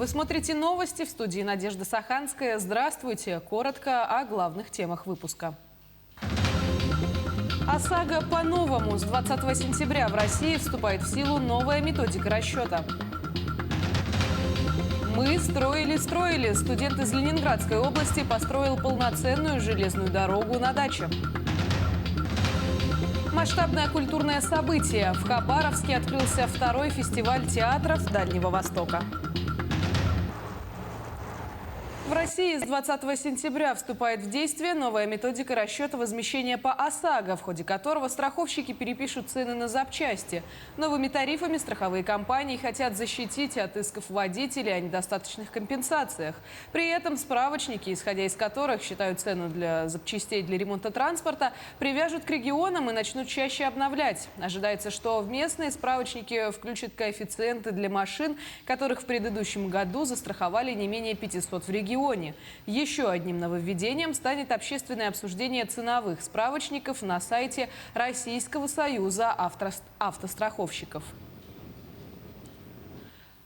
Вы смотрите новости, в студии Надежда Саханская. Здравствуйте. Коротко о главных темах выпуска. ОСАГО по-новому. С 20 сентября в России вступает в силу новая методика расчета. Мы строили. Студент из Ленинградской области построил полноценную железную дорогу на даче. Масштабное культурное событие. В Хабаровске открылся второй фестиваль театров Дальнего Востока. В России с 20 сентября вступает в действие новая методика расчета возмещения по ОСАГО, в ходе которого страховщики перепишут цены на запчасти. Новыми тарифами страховые компании хотят защитить от исков водителей о недостаточных компенсациях. При этом справочники, исходя из которых считают цену для запчастей для ремонта транспорта, привяжут к регионам и начнут чаще обновлять. Ожидается, что в местные справочники включат коэффициенты для машин, которых в предыдущем году застраховали не менее 500 в регионе. Еще одним нововведением станет общественное обсуждение ценовых справочников на сайте Российского союза автостраховщиков.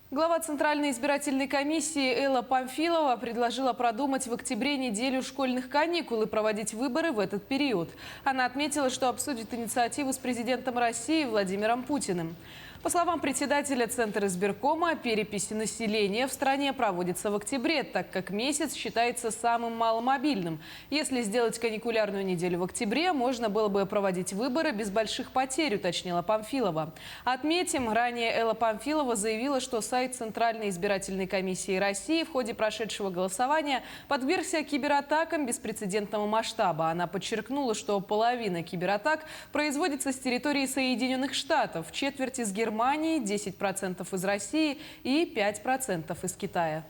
Глава Центральной избирательной комиссии Элла Памфилова предложила продумать в октябре неделю школьных каникул и проводить выборы в этот период. Она отметила, что обсудит инициативу с президентом России Владимиром Путиным. По словам председателя Центра избиркома, перепись населения в стране проводится в октябре, так как месяц считается самым маломобильным. Если сделать каникулярную неделю в октябре, можно было бы проводить выборы без больших потерь, уточнила Памфилова. Отметим, ранее Элла Памфилова заявила, что сайт Центральной избирательной комиссии России в ходе прошедшего голосования подвергся кибератакам беспрецедентного масштаба. Она подчеркнула, что половина кибератак производится с территории Соединенных Штатов, четверть из Германии, 10% из России и 5% из Китая.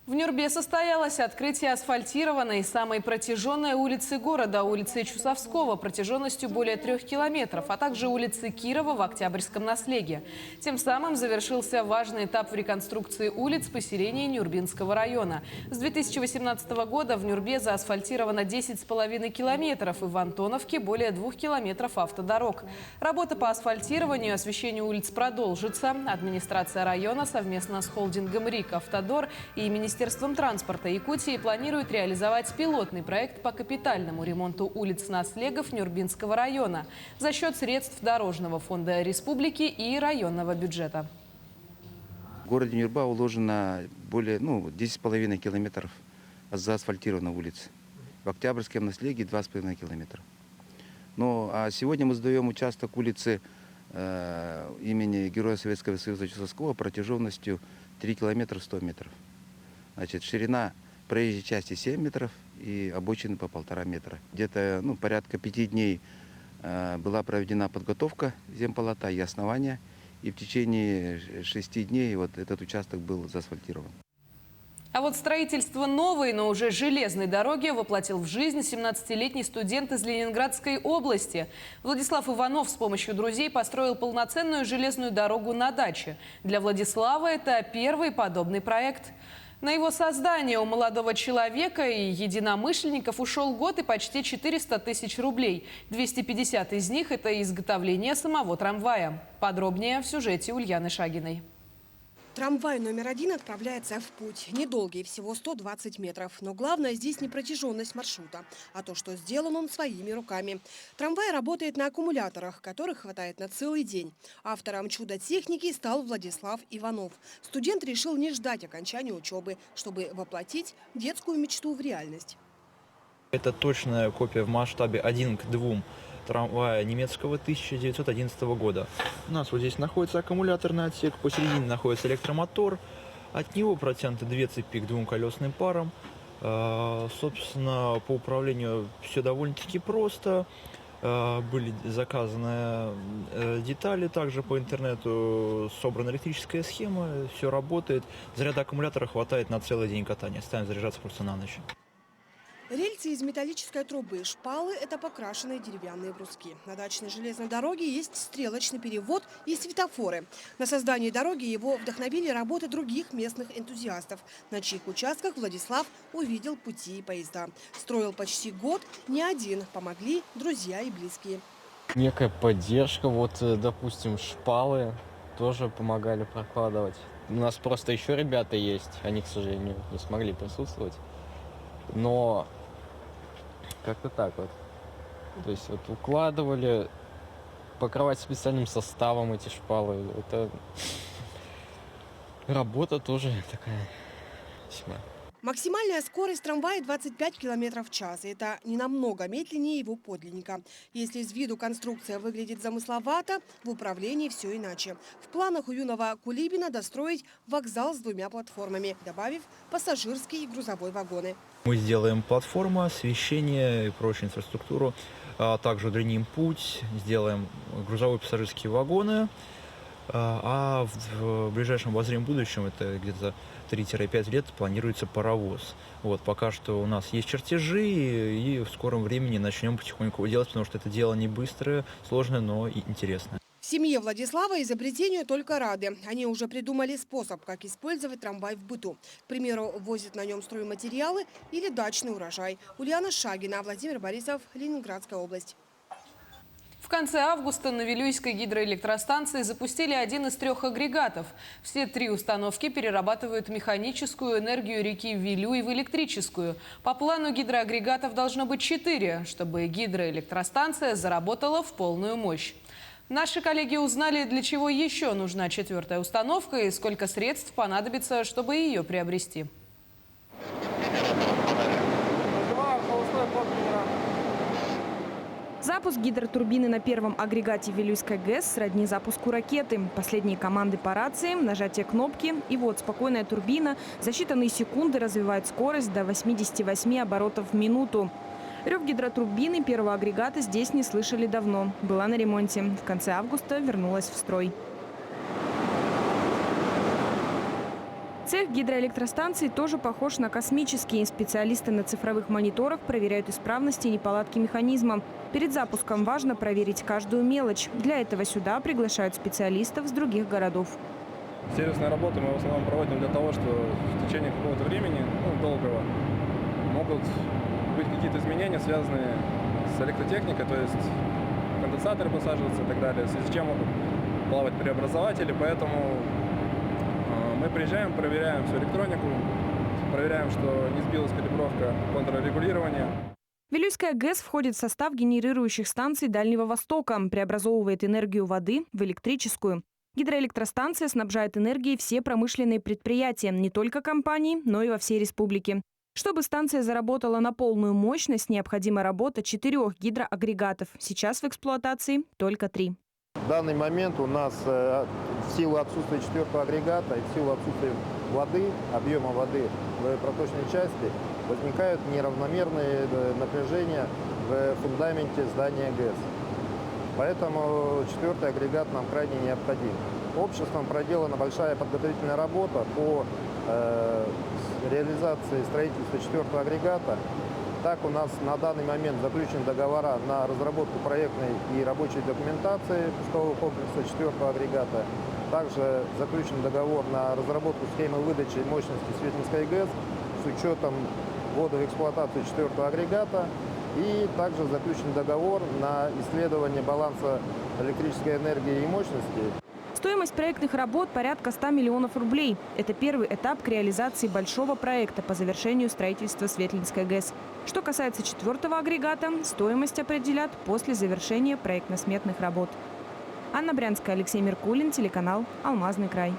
В Нюрбе состоялось открытие асфальтированной самой протяженной улицы города, улицы Чусовского, протяженностью более 3 километров, а также улицы Кирова в Октябрьском наследии. Тем самым завершился важный этап в реконструкции улиц поселений Нюрбинского района. С 2018 года в Нюрбе заасфальтировано 10,5 километров и в Антоновке более 2 километров автодорог. Работа по асфальтированию и освещению улиц продолжится. Администрация района совместно с холдингом РИК «Автодор» и Министерством транспорта Якутии планирует реализовать пилотный проект по капитальному ремонту улиц Наслегов Нюрбинского района за счет средств Дорожного фонда республики и районного бюджета. В городе Нюрба уложено более 10,5 километров заасфальтированной улицы. В Октябрьском наследии 2,5 километра. А сегодня мы сдаем участок улицы имени Героя Советского Союза Чусовского протяженностью 3 километра 100 метров. Значит, ширина проезжей части 7 метров и обочины по 1,5 метра. Где-то порядка 5 дней была проведена подготовка земполота и основания. И в течение 6 дней вот этот участок был заасфальтирован. А вот строительство новой, но уже железной дороги воплотил в жизнь 17-летний студент из Ленинградской области. Владислав Иванов с помощью друзей построил полноценную железную дорогу на даче. Для Владислава это первый подобный проект. На его создание у молодого человека и единомышленников ушел год и почти 400 тысяч рублей. 250 из них – это изготовление самого трамвая. Подробнее в сюжете Ульяны Шагиной. Трамвай номер 1 отправляется в путь. Недолгий, всего 120 метров. Но главное здесь не протяженность маршрута, а то, что сделан он своими руками. Трамвай работает на аккумуляторах, которых хватает на целый день. Автором чудо-техники стал Владислав Иванов. Студент решил не ждать окончания учебы, чтобы воплотить детскую мечту в реальность. Это точная копия в масштабе 1 к 2 трамвая немецкого 1911 года. У нас вот здесь находится аккумуляторный отсек, посередине находится электромотор. От него протянуты 2 цепи к 2 колесным парам. Собственно, по управлению все довольно-таки просто. Были заказаны детали, также по интернету собрана электрическая схема, все работает. Заряда аккумулятора хватает на целый день катания, ставим заряжаться просто на ночь. Рельсы из металлической трубы, шпалы – это покрашенные деревянные бруски. На дачной железной дороге есть стрелочный перевод и светофоры. На создание дороги его вдохновили работы других местных энтузиастов, на чьих участках Владислав увидел пути и поезда. Строил почти год, не один, помогли друзья и близкие. Некая поддержка, вот, допустим, шпалы тоже помогали прокладывать. У нас просто еще ребята есть, они, к сожалению, не смогли присутствовать. Но как-то так вот. То есть вот укладывали, покрывать специальным составом эти шпалы. Это работа тоже такая весьма. Максимальная скорость трамвая 25 км в час. Это не намного медленнее его подлинника. Если с виду конструкция выглядит замысловато, в управлении все иначе. В планах у юного Кулибина достроить вокзал с 2 платформами, добавив пассажирские и грузовой вагоны. Мы сделаем платформу, освещение и прочую инфраструктуру. Также удлиним путь, сделаем грузовые пассажирские вагоны. А в ближайшем обозримом будущем, это где-то 3-5 лет, планируется паровоз. Вот, пока что у нас есть чертежи, и в скором времени начнем потихоньку его делать, потому что это дело не быстрое, сложное, но и интересное. В семье Владислава изобретению только рады. Они уже придумали способ, как использовать трамвай в быту. К примеру, возят на нем стройматериалы или дачный урожай. Ульяна Шагина, Владимир Борисов, Ленинградская область. В конце августа на Вилюйской гидроэлектростанции запустили один из 3 агрегатов. Все 3 установки перерабатывают механическую энергию реки Вилюй в электрическую. По плану гидроагрегатов должно быть 4, чтобы гидроэлектростанция заработала в полную мощь. Наши коллеги узнали, для чего еще нужна 4-я установка и сколько средств понадобится, чтобы ее приобрести. Запуск гидротурбины на 1-м агрегате Вилюйской ГЭС сродни запуску ракеты. Последние команды по рации, нажатие кнопки и вот спокойная турбина за считанные секунды развивает скорость до 88 оборотов в минуту. Рев гидротурбины 1-го агрегата здесь не слышали давно. Была на ремонте. В конце августа вернулась в строй. Цех гидроэлектростанции тоже похож на космический. Специалисты на цифровых мониторах проверяют исправности и неполадки механизма. Перед запуском важно проверить каждую мелочь. Для этого сюда приглашают специалистов с других городов. Сервисные работы мы в основном проводим для того, что в течение какого-то времени, долгого, могут быть какие-то изменения, связанные с электротехникой, то есть конденсаторы посаживаются и так далее, в связи с чем могут плавать преобразователи, поэтому мы приезжаем, проверяем всю электронику, проверяем, что не сбилась калибровка контррегулирования. Вилюйская ГЭС входит в состав генерирующих станций Дальнего Востока, преобразовывает энергию воды в электрическую. Гидроэлектростанция снабжает энергией все промышленные предприятия, не только компании, но и во всей республике. Чтобы станция заработала на полную мощность, необходима работа 4 гидроагрегатов. Сейчас в эксплуатации только 3. В данный момент у нас в силу отсутствия 4-го агрегата и в силу отсутствия воды, объема воды в проточной части, возникают неравномерные напряжения в фундаменте здания ГЭС. Поэтому 4-й агрегат нам крайне необходим. Обществом проделана большая подготовительная работа по реализации строительства 4-го агрегата. Так, у нас на данный момент заключены договора на разработку проектной и рабочей документации пускового комплекса 4-го агрегата. Также заключен договор на разработку схемы выдачи мощности Светлинской ГЭС с учетом ввода в эксплуатацию 4-го агрегата. И также заключен договор на исследование баланса электрической энергии и мощности. Стоимость проектных работ порядка 100 миллионов рублей. Это первый этап к реализации большого проекта по завершению строительства Светлинской ГЭС. Что касается 4-го агрегата, стоимость определят после завершения проектно-сметных работ. Анна Брянская, Алексей Меркулин, телеканал «Алмазный край».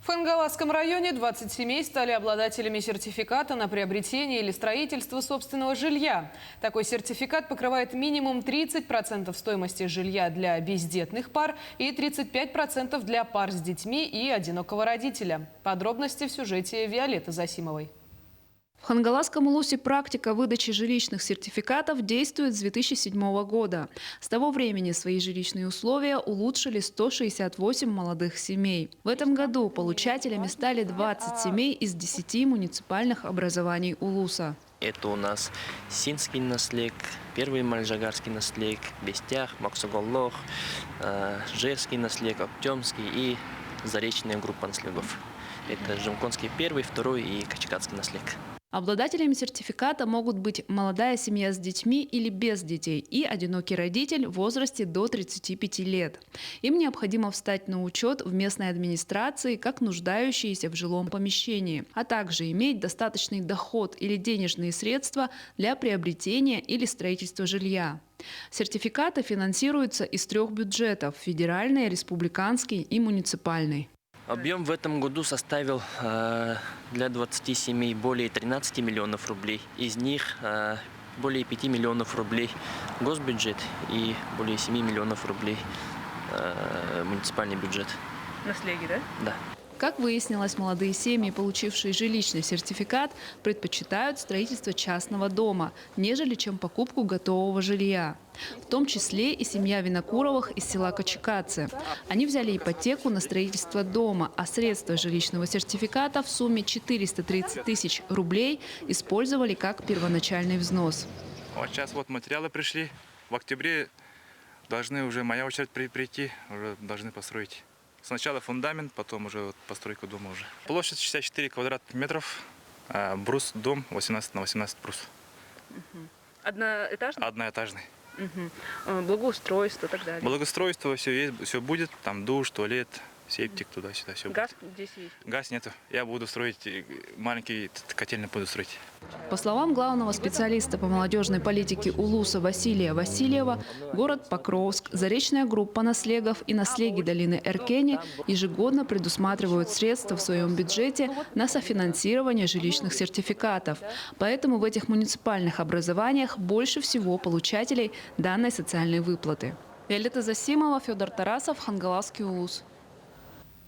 В Хангаласском районе 20 семей стали обладателями сертификата на приобретение или строительство собственного жилья. Такой сертификат покрывает минимум 30% стоимости жилья для бездетных пар и 35% для пар с детьми и одинокого родителя. Подробности в сюжете Виолетты Засимовой. В Хангаласском улусе практика выдачи жилищных сертификатов действует с 2007 года. С того времени свои жилищные условия улучшили 168 молодых семей. В этом году получателями стали 20 семей из 10 муниципальных образований улуса. Это у нас Синский наслег, Первый Мальжагарский наслег, Бестях, Максуголлох, Жерский наслег, Оптемский и Заречная группа наслегов. Это Жемконский 1, 2 и Качкатский наслег. Обладателями сертификата могут быть молодая семья с детьми или без детей и одинокий родитель в возрасте до 35 лет. Им необходимо встать на учет в местной администрации как нуждающиеся в жилом помещении, а также иметь достаточный доход или денежные средства для приобретения или строительства жилья. Сертификаты финансируются из 3 бюджетов – федеральный, республиканский и муниципальный. Объем в этом году составил для 20 семей более 13 миллионов рублей. Из них более 5 миллионов рублей госбюджет и более 7 миллионов рублей муниципальный бюджет. На слеге, да? Да. Как выяснилось, молодые семьи, получившие жилищный сертификат, предпочитают строительство частного дома, нежели чем покупку готового жилья. В том числе и семья Винокуровых из села Кочекадзе. Они взяли ипотеку на строительство дома, а средства жилищного сертификата в сумме 430 тысяч рублей использовали как первоначальный взнос. Вот сейчас вот материалы пришли. В октябре должны уже моя очередь прийти, уже должны построить. Сначала фундамент, потом уже вот постройка дома уже. Площадь 64 квадратных метров, брус, дом 18 на 18 брус. Одноэтажный? Одноэтажный. Благоустройство и так далее. Благоустройство все есть, все будет. Там душ, туалет, септик туда-сюда. Все Газ здесь есть? Газ нету. Я буду строить, маленький котельный буду строить. По словам главного специалиста по молодежной политике Улуса Василия Васильева, город Покровск, заречная группа наслегов и наслеги долины Эркени ежегодно предусматривают средства в своем бюджете на софинансирование жилищных сертификатов. Поэтому в этих муниципальных образованиях больше всего получателей данной социальной выплаты. Виолетта Засимова, Федор Тарасов, Хангаласский Улус.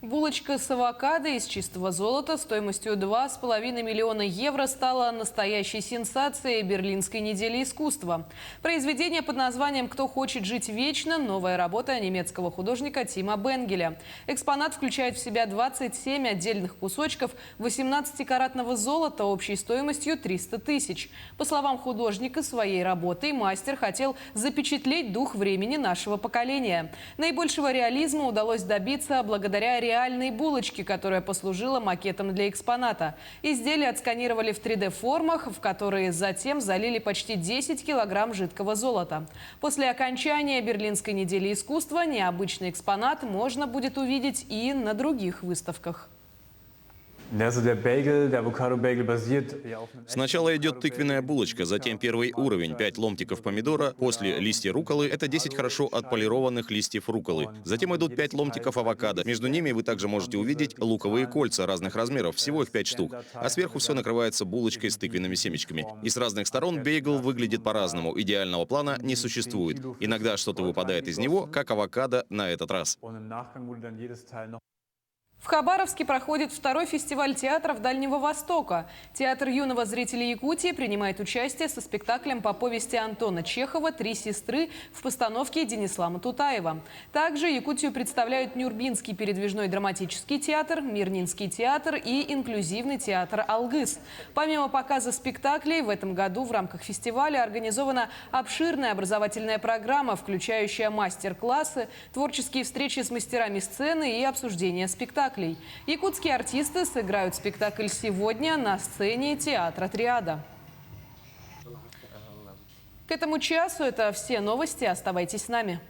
Булочка с авокадо из чистого золота стоимостью 2,5 миллиона евро стала настоящей сенсацией Берлинской недели искусства. Произведение под названием «Кто хочет жить вечно» – новая работа немецкого художника Тима Бенгеля. Экспонат включает в себя 27 отдельных кусочков 18-каратного золота общей стоимостью 300 тысяч. По словам художника, своей работой мастер хотел запечатлеть дух времени нашего поколения. Наибольшего реализма удалось добиться благодаря реальной булочки, которая послужила макетом для экспоната. Изделия отсканировали в 3D-формах, в которые затем залили почти 10 килограмм жидкого золота. После окончания Берлинской недели искусства необычный экспонат можно будет увидеть и на других выставках. Сначала идет тыквенная булочка, затем первый уровень – 5 ломтиков помидора, после листья рукколы – это 10 хорошо отполированных листьев рукколы. Затем идут 5 ломтиков авокадо. Между ними вы также можете увидеть луковые кольца разных размеров, всего их 5 штук. А сверху все накрывается булочкой с тыквенными семечками. И с разных сторон бейгл выглядит по-разному. Идеального плана не существует. Иногда что-то выпадает из него, как авокадо на этот раз. В Хабаровске проходит второй фестиваль театров Дальнего Востока. Театр юного зрителя Якутии принимает участие со спектаклем по повести Антона Чехова «Три сестры» в постановке Денислама Тутаева. Также Якутию представляют Нюрбинский передвижной драматический театр, Мирнинский театр и инклюзивный театр «Алгыс». Помимо показа спектаклей, в этом году в рамках фестиваля организована обширная образовательная программа, включающая мастер-классы, творческие встречи с мастерами сцены и обсуждение спектаклей. Якутские артисты сыграют спектакль сегодня на сцене театра «Триада». К этому часу это все новости. Оставайтесь с нами.